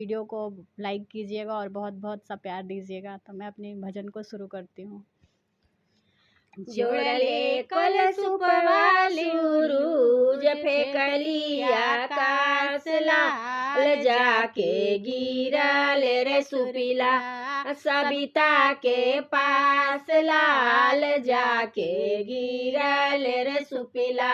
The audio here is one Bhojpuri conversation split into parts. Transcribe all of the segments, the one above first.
वीडियो को लाइक कीजिएगा और बहुत बहुत सा प्यार दीजिएगा। तो मैं अपने भजन को शुरू करती हूँ। जोड़ले कलशुपवा सूरुज फेंकली आकाश लाल, जाके गिरल रे सुपीला सविता के पास लाल, जाके गिरल रे सुपीला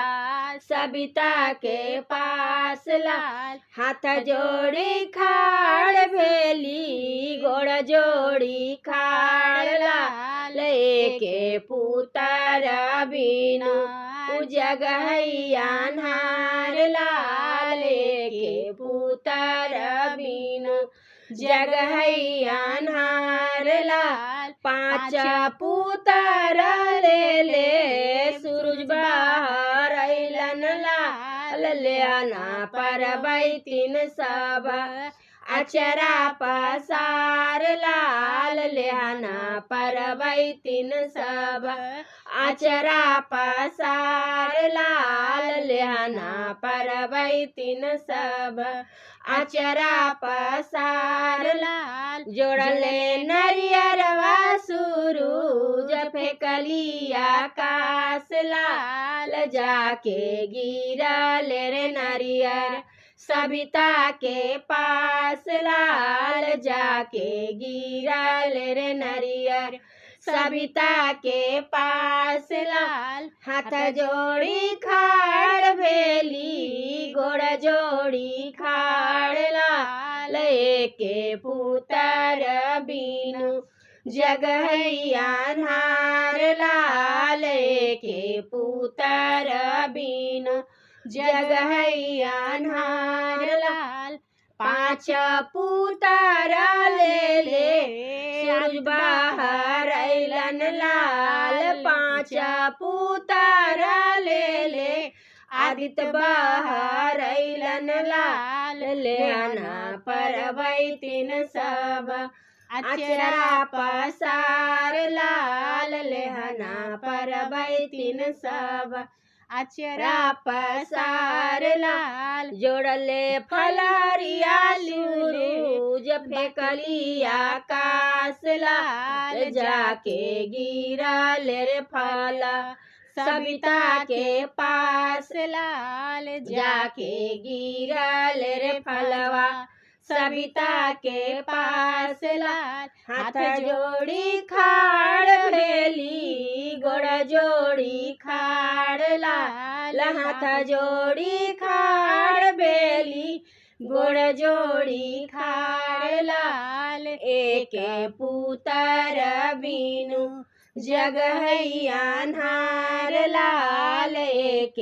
सविता के पास लाल। हाथ जोड़ी खाड़ भेली गोड़ जोड़ी खाड़ लाल, के पुतर बिनु जग अन्हार लाल, के पुतर बिनु जग अन्हार लाल। पाँच पुतर ले सूरज बाहर अइलन लाल, लेना परबै तीन सब अचरा पसार लाल, लेना परबै तीन सब अचरा पसार लाल, लेना परबै तीन सब अचरा पसार लाल। जोड़ले नरियरवा सूरुज फेंकली आकाश लाल, जाके गिरल रे नरियर सविता के पास लाल, जाके गिरल रे नरियर सविता के पास लाल। हाथ जोड़ी खाड़ भेली गोड़ जोड़ी खाड़ लाल, के पुतर बिनु जग अन्हार लाल, के पुतर बिनु जग अन्हार लाल। पाँच पुतर ले सूरज बाहर अइलन लाल, पाँच पुतर ले आदित्य बाहर अइलन लाल, लेना परबै तीन सब अचरा पसार लाल, लेना परबै तीन सब अचरा पसार लाल। जोड़ले फलरिया सूरुज फेंकली आकाश लाल, जाके गिरल रे फल सविता के पास लाल, जाके गिरल रे फलवा सविता के पास लाल। हाथ जोड़ी खाड़ भेली गोड़ जोड़ी खाड़ लाल, हाथ जोड़ी खाड़ भेली गोड़ जोड़ी खाड़ लाल। एक पुतर बिनु जग अन्हार लाल, एक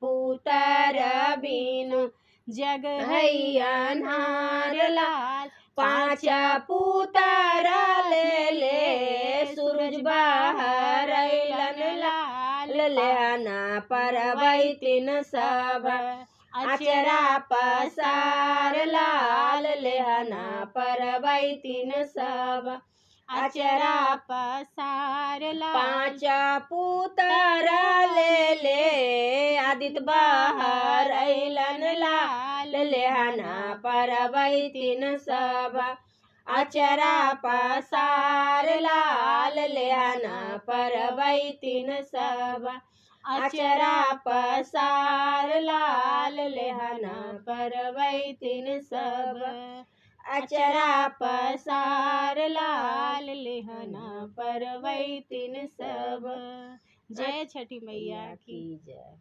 पुतर बिनु जग अन्हार लाल। पाँच पुतर ले सूरज बाहर अइलन लाल, लेना परबै तीन सब अचरा पसार लाल, लेना परबै तीन सब अचरा पसार लाल। पाँच पुतर ले आदित्य बाहर अइलन लाल, लेना परबै तीन सब अचरा पसार लाल, लेना परबै तीन सब अचरा पसार लाल, लेना परबै तीन सब अचरा पसार लाल, लेना परबै तीन सब। जय छठी मैया की जय।